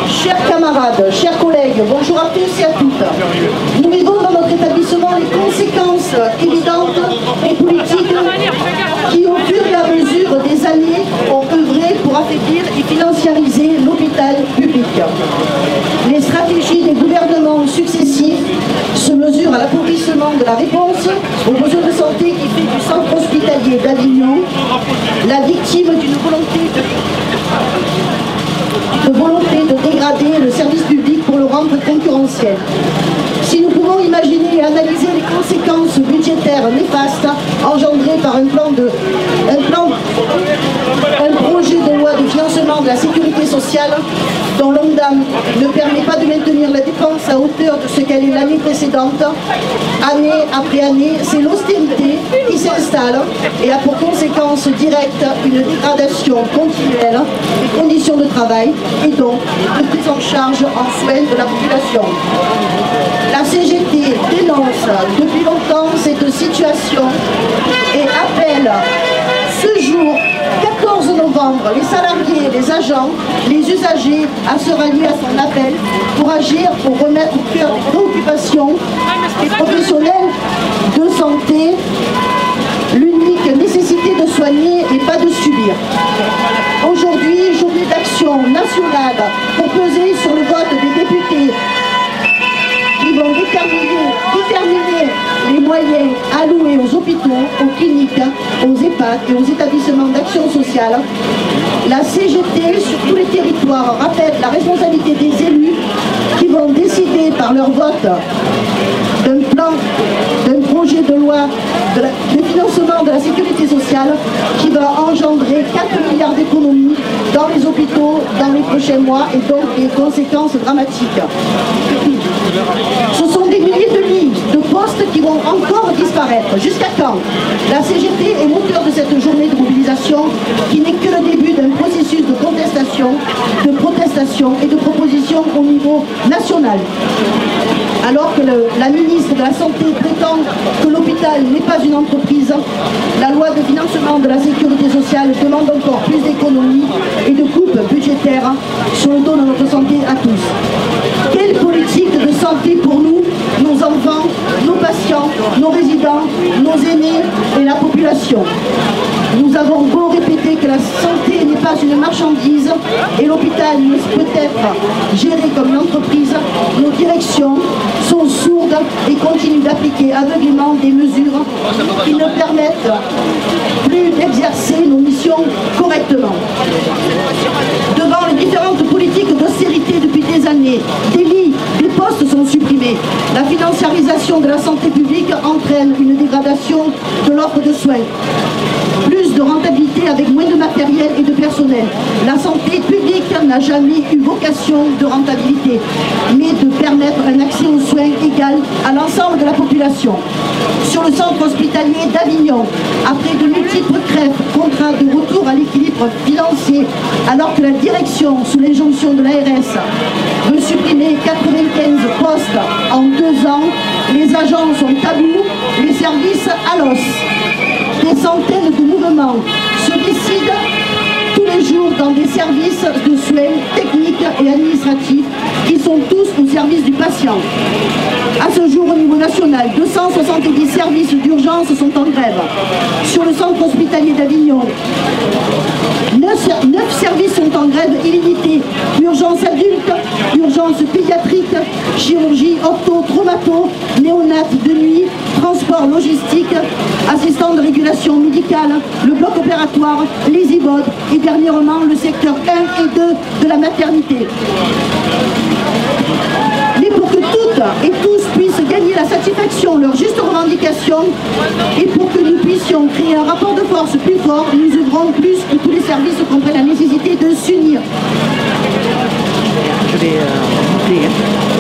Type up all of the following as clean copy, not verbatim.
Chers camarades, chers collègues, bonjour à tous et à toutes. Nous vivons dans notre établissement les conséquences évidentes et politiques qui, au fur et à mesure des années, ont œuvré pour affaiblir et financiariser l'hôpital public. Les stratégies des gouvernements successifs se mesurent à l'appauvrissement de la réponse aux besoins de santé qui fait du centre hospitalier d'Avignon la victime d'une volonté de dégrader le service public pour le rendre concurrentiel. Si nous pouvons imaginer et analyser les conséquences budgétaires néfastes engendrées par un projet de loi de financement de la sécurité sociale dont l'ONDAM ne permet pas de maintenir la dépense à hauteur de ce qu'elle est l'année précédente, année après année, c'est l'austérité qui s'installe et a pour conséquence directe une dégradation continuelle des conditions de travail et donc de prise en charge en soins de la population. La CGT dénonce depuis longtemps cette situation et appelle ce jour 14 novembre les salariés, les agents, les usagers à se rallier à son appel pour agir, pour remettre au cœur des préoccupations des professionnels de santé l'unique nécessité de soigner et pas de subir. Aujourd'hui, journée d'action nationale pour peser sur le vote des députés qui vont déterminer les moyens alloués aux hôpitaux, aux cliniques, aux EHPAD et aux établissements d'action sociale. La CGT sur tous les territoires rappelle la responsabilité des élus qui vont décider par leur vote d'un projet de loi de financement de la sécurité sociale qui va engendrer 4 milliards d'économies dans les hôpitaux dans les prochains mois et donc des conséquences dramatiques. Ce sont des milliers de lits, de postes qui vont encore disparaître. Jusqu'à quand? La CGT est moteur de cette journée de mobilisation qui n'est que le début d'un processus de contestation, de protestation et de proposition au niveau national. Alors que la ministre de la Santé prétend que l'hôpital n'est pas une entreprise, la loi de financement de la sécurité sociale demande encore plus d'économies et de coupes budgétaires sur le dos de notre santé à tous. Quelle politique de santé pour nous, nos enfants, nos patients, nos résidents, nos aînés et la population? Nous avons beau répéter que la santé n'est pas une marchandise et l'hôpital ne peut être géré comme une entreprise, nos directions sont sourdes et continuent d'appliquer aveuglément des mesures qui ne permettent plus d'exercer nos missions correctement. Devant les différentes politiques d'austérité depuis des années, des lits, des postes sont supprimés. La financiarisation de la santé publique entraîne une dégradation de l'offre de soins. Plus de rentabilité avec moins de matériel et de personnel. La santé publique n'a jamais eu vocation de rentabilité, mais de permettre un accès aux soins égal à l'ensemble de la population. Sur le centre hospitalier d'Avignon, après de multiples crèves, contraints de retour à l'équilibre financier, alors que la direction, sous l'injonction de l'ARS, veut supprimer 95 postes en 2 ans, les agents sont à bout, les services à l'os. Des centaines de mouvements se décident tous les jours dans des services de soins techniques et administratifs qui sont tous au service du patient. À ce jour, au niveau national, 270 services d'urgence sont en grève. Sur le centre hospitalier d'Avignon, 9 services sont en grève illimitée. Urgence adulte, urgence pédiatrique, chirurgie, ortho, traumato, néonate de nuit, transport logistique, assistant de régulation médicale, le bloc opératoire, les IBOD et dernièrement le secteur 1 et 2 de la maternité. Mais pour que toutes et tous puissent gagner la satisfaction, leur juste revendication, et pour que nous puissions créer un rapport de force plus fort, nous œuvrons plus que tous les services comprennent la nécessité de s'unir.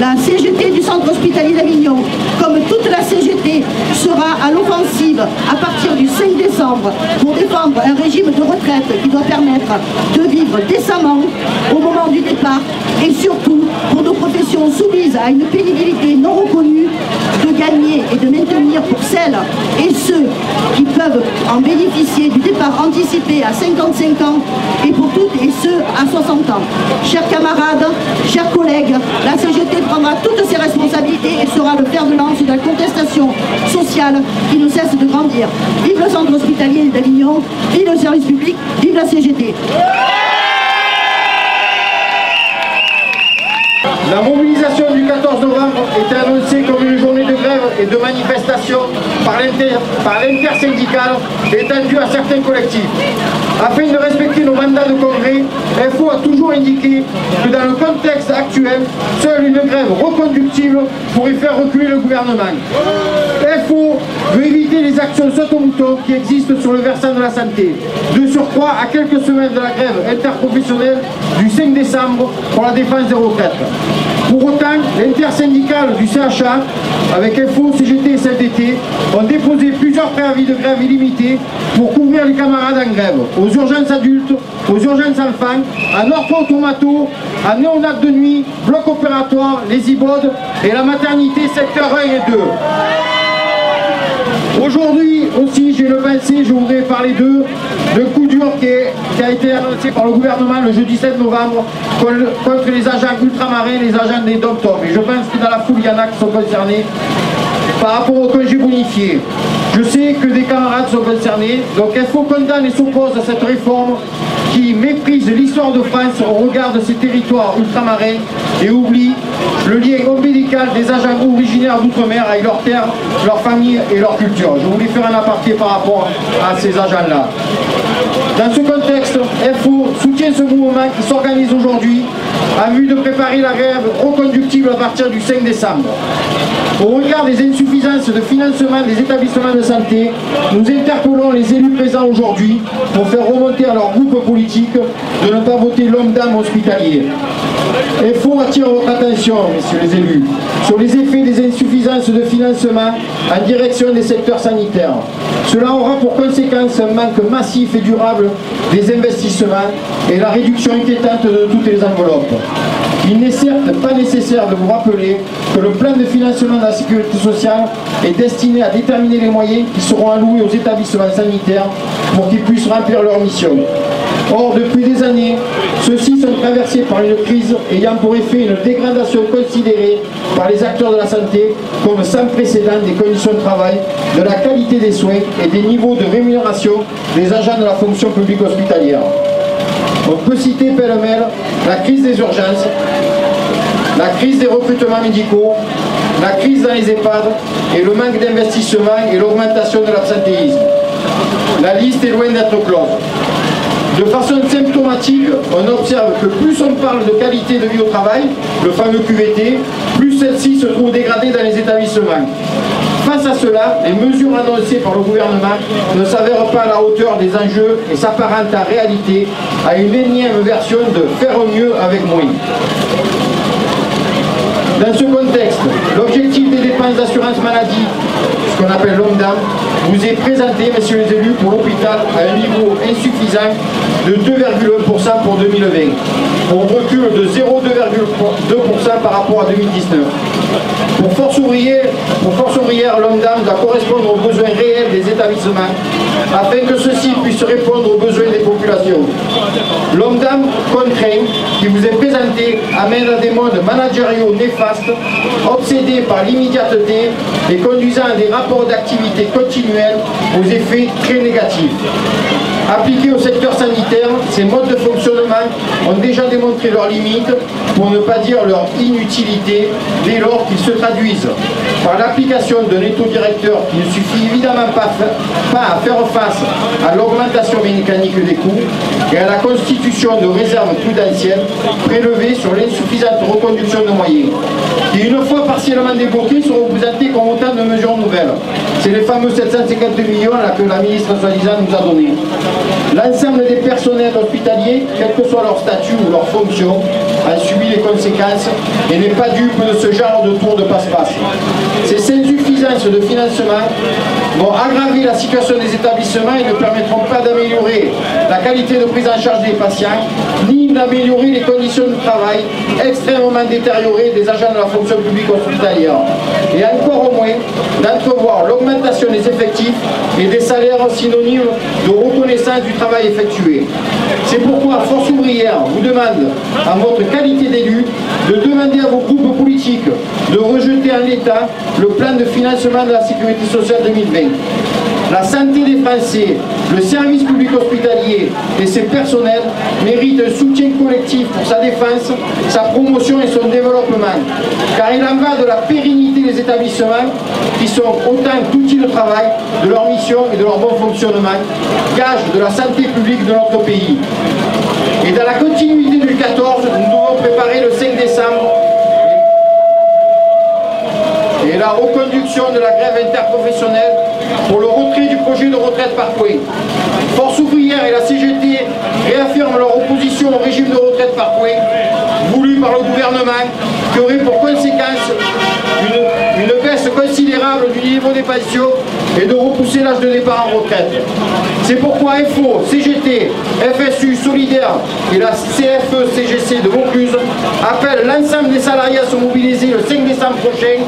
La CGT du centre hospitalier d'Avignon, comme toute la CGT, sera à l'offensive à partir du 5 décembre pour défendre un régime de retraite qui doit permettre de vivre décemment au moment du départ et surtout pour nos professions soumises à une pénibilité non reconnue, de gagner et de maintenir pour celles et ceux qui peuvent en bénéficier du départ anticipé à 55 ans et pour toutes et ceux à 60 ans. Chers camarades, chers collègues, la CGT prendra toutes ses responsabilités et sera le fer de lance de la contestation sociale qui ne cesse de grandir. Vive le centre hospitalier d'Avignon, vive le service public, vive la CGT. La mobilisation du 14 novembre est annoncée comme une journée de grève et de manifestation par l'intersyndicale étendue à certains collectifs. Afin de respecter nos mandats de congrès, FO a toujours indiqué que dans le contexte actuel, seule une grève reconductible pourrait faire reculer le gouvernement. FO veut éviter les actions saut-au-mouton qui existent sur le versant de la santé. De surcroît, à quelques semaines de la grève interprofessionnelle du 5 décembre pour la défense des retraites. Pour autant, l'intersyndicale du CHA, avec FO, CGT et CFDT, ont déposé plusieurs préavis de grève illimités pour couvrir les camarades en grève, aux urgences adultes, aux urgences enfants, en ortho-automato, en néonat de nuit, bloc opératoire, les IBOD et la maternité secteur 1 et 2. Aujourd'hui aussi, j'ai le pensé, je voudrais parler d'un coup dur qui a été annoncé par le gouvernement le jeudi 7 novembre contre les agents ultramarins, les agents des dom-tom. Et je pense que dans la foule, il y en a qui sont concernés par rapport au congé bonifié. Je sais que des camarades sont concernés, donc il faut condamner et s'oppose à cette réforme qui méprise l'histoire de France au regard de ces territoires ultramarins et oublie le lien ombilical des agents originaires d'outre-mer avec leurs terres, leur famille et leur culture. Je voulais faire un aparté par rapport à ces agents-là. Dans ce contexte, FO soutient ce mouvement qui s'organise aujourd'hui en vue de préparer la grève reconductible à partir du 5 décembre. Au regard des insuffisances de financement des établissements de santé, nous interpellons les élus présents aujourd'hui pour faire remonter à leur groupe politique de ne pas voter l'homme-dame hospitalier. FO attire votre attention, messieurs les élus, sur les effets des insuffisances de financement en direction des secteurs sanitaires. Cela aura pour conséquence un manque massif et durable des investissements et la réduction inquiétante de toutes les enveloppes. Il n'est certes pas nécessaire de vous rappeler que le plan de financement de la sécurité sociale est destiné à déterminer les moyens qui seront alloués aux établissements sanitaires pour qu'ils puissent remplir leur mission. Or, depuis des années, ceux-ci sont traversés par une crise ayant pour effet une dégradation considérée par les acteurs de la santé comme sans précédent des conditions de travail, de la qualité des soins et des niveaux de rémunération des agents de la fonction publique hospitalière. On peut citer pêle-mêle la crise des urgences, la crise des recrutements médicaux, la crise dans les EHPAD et le manque d'investissement et l'augmentation de l'absentéisme. La liste est loin d'être close. De façon symptomatique, on observe que plus on parle de qualité de vie au travail, le fameux QVT, plus celle-ci se trouve dégradée dans les établissements. Face à cela, les mesures annoncées par le gouvernement ne s'avèrent pas à la hauteur des enjeux et s'apparentent en réalité à une énième version de faire mieux avec moins. Dans ce contexte, l'objectif des dépenses d'assurance maladie, ce qu'on appelle l'OMDAM, vous est présenté, messieurs les élus, pour l'hôpital à un niveau insuffisant de 2,1% pour 2020, pour un recul de 0,2% par rapport à 2019. Pour force ouvrière, l'OMDAM doit correspondre aux besoins réels des établissements, afin que ceux-ci puissent répondre aux besoins des populations. L'OMDAM contraint, qui vous est présenté, amène à des modes managériaux néfastes, obsédés par l'immédiateté et conduisant à des rapports d'activité continuels aux effets très négatifs. Appliqués au secteur sanitaire, ces modes de fonctionnement ont déjà démontré leurs limites, pour ne pas dire leur inutilité, dès lors qu'ils se traduisent par l'application d'un étau-directeur qui ne suffit évidemment pas à faire face à l'augmentation mécanique des coûts et à la constitution de réserves prudentielles prélevées sur l'insuffisante reconduction de moyens, qui une fois partiellement débloqués seront présentés comme autant de mesures nouvelles. C'est les fameux 750 millions là, que la ministre soi-disant nous a donnés. L'ensemble des personnels hospitaliers, quel que soit leur statut ou leur fonction, a subi les conséquences et n'est pas dupe de ce genre de tour de passe-passe. Ces insuffisances de financement vont aggraver la situation des établissements et ne permettront pas d'améliorer la qualité de prise en charge des patients, ni d'améliorer les conditions de travail extrêmement détériorées des agents de la fonction publique hospitalière. Et encore au moins d'entrevoir l'augmentation des effectifs et des salaires synonymes de reconnaissance du travail effectué. C'est pourquoi Force ouvrière vous demande, en votre qualité d'élu, de demander à vos groupes politiques de rejeter en l'état le plan de financement de la sécurité sociale 2020. La santé des Français, le service public hospitalier et ses personnels méritent un soutien collectif pour sa défense, sa promotion et son développement. Car il en va de la pérennité des établissements qui sont autant d'outils de travail, de leur mission et de leur bon fonctionnement, gage de la santé publique de notre pays. Et dans la continuité du 14, nous devons préparer le 5 décembre et la reconduction de la grève interprofessionnelle pour le retrait du projet de retraite par points. Force ouvrière et la CGT réaffirment leur opposition au régime de retraite par points voulu par le gouvernement qui aurait pour conséquence une baisse considérable du niveau des pensions et de repousser l'âge de départ en retraite. C'est pourquoi FO, CGT, FSU, Solidaire et la CFE-CGC de Vaucluse appellent l'ensemble des salariés à se mobiliser le 5 décembre prochain,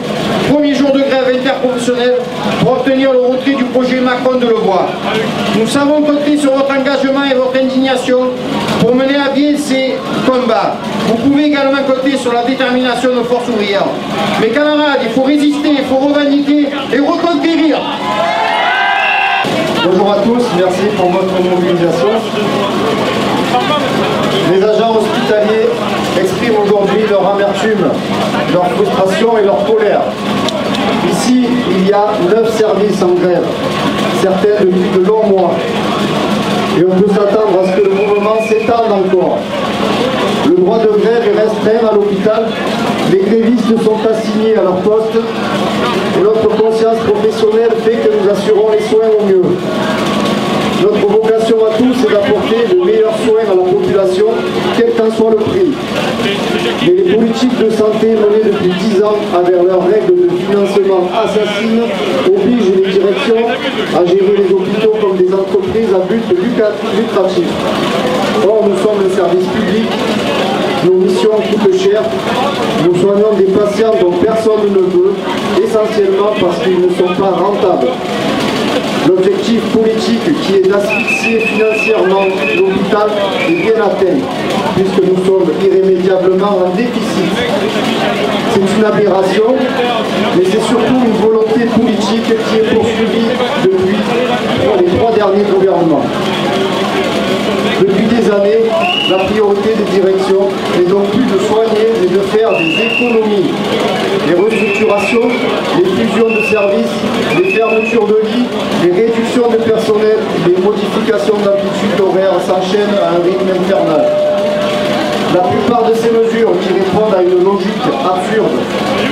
premier jour de grève interprofessionnelle, pour obtenir le retrait du projet Macron de Levoix. Nous savons compter sur votre engagement et votre indignation pour mener à bien ces combats. Vous pouvez également compter sur la détermination de Force ouvrière. Mes camarades, il faut résister, il faut revendiquer et reconquérir. Bonjour à tous, merci pour votre mobilisation. Les agents hospitaliers expriment aujourd'hui leur amertume, leur frustration et leur colère. Ici, il y a 9 services en grève, certains depuis de longs mois. Et on peut s'attendre à ce que le mouvement s'étende encore. Le droit de grève est restreint à l'hôpital, les grévistes sont assignés à leur poste et notre conscience professionnelle fait que nous assurons les soins au mieux. Notre vocation à tous est d'apporter de meilleurs soins à la population, quel qu'en soit le prix. Mais les politiques de santé menées depuis 10 ans avec leurs règles de financement assassines obligent les directions à gérer les hôpitaux comme des entreprises à but lucratif. Or, nous sommes un service public, nos missions coûtent cher, nous soignons des patients dont personne ne veut, essentiellement parce qu'ils ne sont pas rentables. L'objectif politique qui est d'asphyxier financièrement l'hôpital est bien atteint, puisque nous sommes irrémédiablement en déficit. C'est une aberration, mais c'est surtout une volonté politique qui est poursuivie depuis les 3 derniers gouvernements. Depuis des années, la priorité des directions n'est donc plus de soigner, mais de faire des économies. Les restructurations, les fusions de services, les fermetures de lits, les réductions de personnel, les modifications d'amplitude horaire s'enchaînent à un rythme infernal. La plupart de ces mesures qui répondent à une logique absurde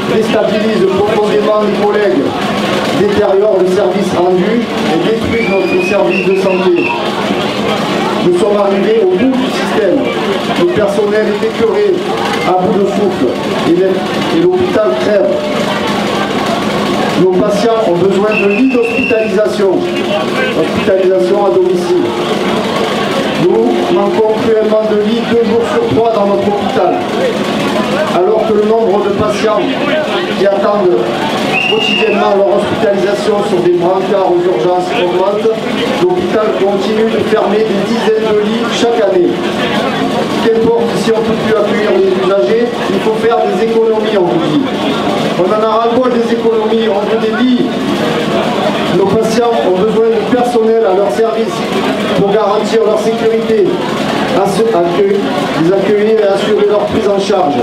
déstabilisent profondément les collègues, détériorent le service rendu et détruisent notre service de santé. Nous sommes arrivés au bout du système. Le personnel est écœuré, à bout de souffle, et l'hôpital crève. Nos patients ont besoin de lits d'hospitalisation, hospitalisation à domicile. Nous manquons cruellement de lits 2 jours sur 3 dans notre hôpital. Alors que le nombre de patients qui attendent quotidiennement leur hospitalisation sur des brancards aux urgences augmente, l'hôpital continue de fermer des dizaines de lits chaque année. Qu'importe si on ne peut plus accueillir les usagers, il faut faire des économies, on vous dit. On en a ras-le-bol des économies, on veut des lits. Nos patients ont besoin de personnel à leur service pour garantir leur sécurité, les accueillir et assurer leur prise en charge,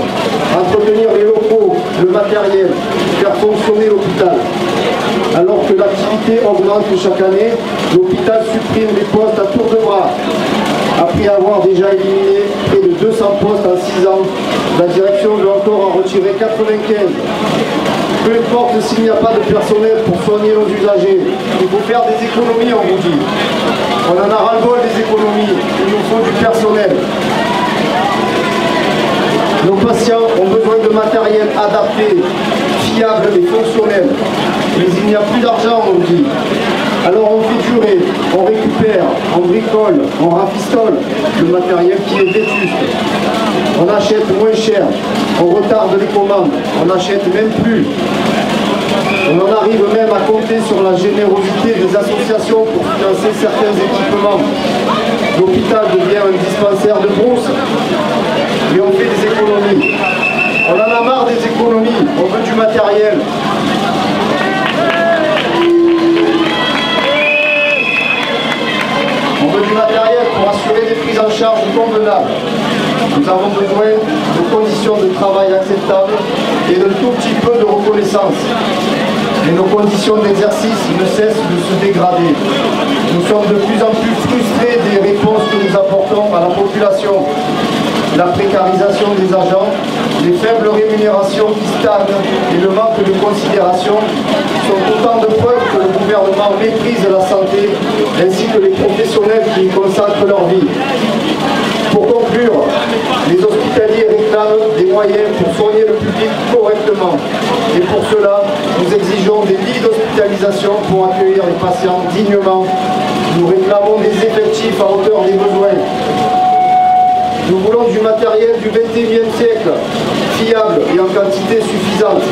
entretenir les locaux, le matériel, faire fonctionner l'hôpital. Alors que l'activité augmente chaque année, l'hôpital supprime les postes à tour de bras. Après avoir déjà éliminé près de 200 postes en 6 ans, la direction doit encore en retirer 95. Peu importe s'il n'y a pas de personnel pour soigner nos usagers, il faut faire des économies, on vous dit. On en a ras-le-bol des économies, il nous faut du personnel. Nos patients ont besoin de matériel adapté, fiable et fonctionnel. Mais il n'y a plus d'argent, on dit. Alors on fait durer, on récupère, on bricole. bricole, on rafistole le matériel qui est vétuste. On achète moins cher, on retarde les commandes, on n'achète même plus. On en arrive même à compter sur la générosité des associations pour financer certains équipements. L'hôpital devient un dispensaire de brousse, mais on fait des économies. On en a marre des économies, on veut du matériel. On veut du matériel pour assurer des prises en charge convenables. Nous avons besoin de conditions de travail acceptables et d'un tout petit peu de reconnaissance. Mais nos conditions d'exercice ne cessent de se dégrader. Nous sommes de plus en plus frustrés des réponses que nous apportons à la population. La précarisation des agents, les faibles rémunérations qui stagnent et le manque de considération sont autant de preuves que le gouvernement méprise la santé ainsi que les professionnels qui y consacrent leur vie. Pour conclure, les hospitaliers réclament des moyens pour soigner le public correctement. Et pour cela, nous exigeons des lits d'hospitalisation pour accueillir les patients dignement. Nous réclamons des effectifs à hauteur des besoins. Nous voulons du matériel du XXIe siècle, fiable et en quantité suffisante.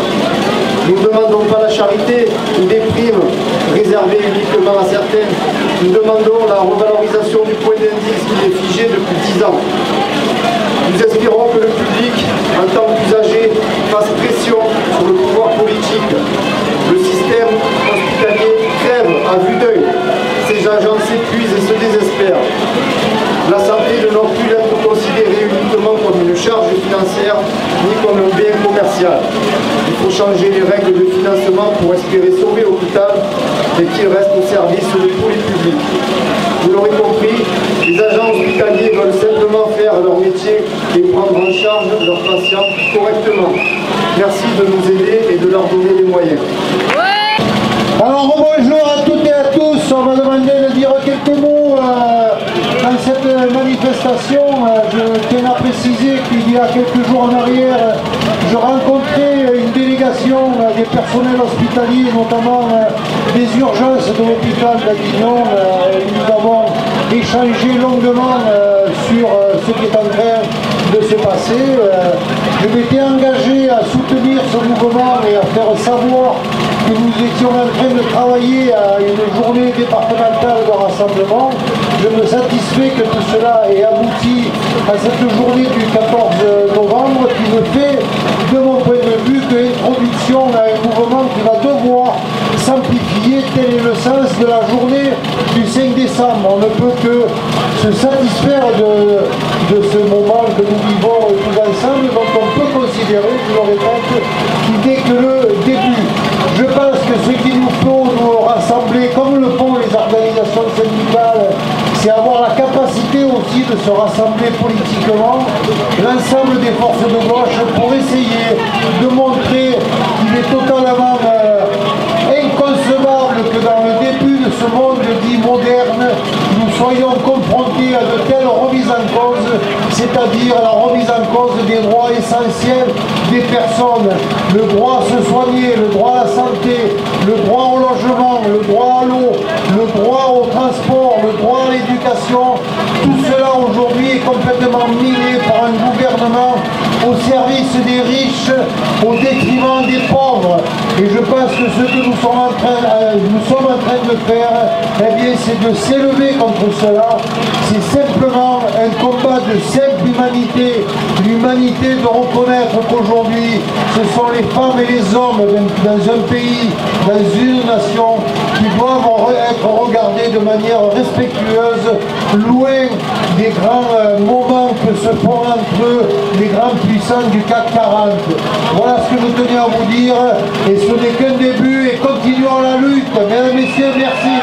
Nous ne demandons pas la charité ou des primes réservées uniquement à certains. Nous demandons la revalorisation du point d'indice qui est figé depuis 10 ans. Nous espérons que le public, en tant qu'usager, fasse pression sur le pouvoir politique. Le système hospitalier crève à vue d'œil. Ces agents s'épuisent et se désespèrent. La santé ne doit plus être considérée uniquement comme une charge financière ni comme un bien commercial. Il faut changer les règles de financement pour espérer sauver l'hôpital et qu'il reste au service de tous les publics. Vous l'aurez compris, les agents hospitaliers veulent simplement faire leur métier et prendre en charge leurs patients correctement. Merci de nous aider et de leur donner les moyens. Alors bonjour à toutes et à tous, on m'a demandé de dire quelques mots dans cette manifestation. Je tiens à préciser qu'il y a quelques jours en arrière, je rencontrais une délégation des personnels hospitaliers, notamment des urgences de l'hôpital d'Avignon. Nous avons échangé longuement sur ce qui est en train de se passer. Je m'étais engagé à soutenir ce mouvement et à faire savoir que nous étions en train de travailler à une journée départementale de rassemblement. Je me satisfais que tout cela ait abouti à cette journée du 14 novembre qui me fait, de mon point de vue, que l'introduction à un mouvement qui va devoir s'amplifier. Tel est le sens de la journée du 5 décembre. On ne peut que se satisfaire de ce moment que nous vivons tous ensemble, dont on peut considérer, je le répète, qu'il n'est que le début. Je pense que ce qu'il nous faut nous rassembler, comme le font les organisations syndicales, c'est avoir la capacité aussi de se rassembler politiquement, l'ensemble des forces de gauche, pour essayer de montrer qu'il est totalement inconcevable que dans le début de ce monde dit moderne, nous soyons confrontés à de telles remises en cause, c'est-à-dire la remise en cause des droits essentiels des personnes, le droit à se soigner, le droit à la santé, le droit au logement, le droit à l'eau, le droit au transport, le droit à l'éducation. Tout cela aujourd'hui est complètement miné par un gouvernement au service des riches, au détriment des pauvres. Et je pense que ce que nous sommes en train de faire, eh bien, c'est de s'élever contre cela. C'est simplement un combat de simple humanité, l'humanité de reconnaître qu'aujourd'hui, ce sont les femmes et les hommes dans un pays, dans une nation, qui doivent être regardés de manière respectueuse, loin des grands moments que se font entre eux les grands puissants du CAC 40. Voilà ce que je tenais à vous dire, et ce n'est qu'un début, et continuons la lutte. Mesdames et messieurs, merci.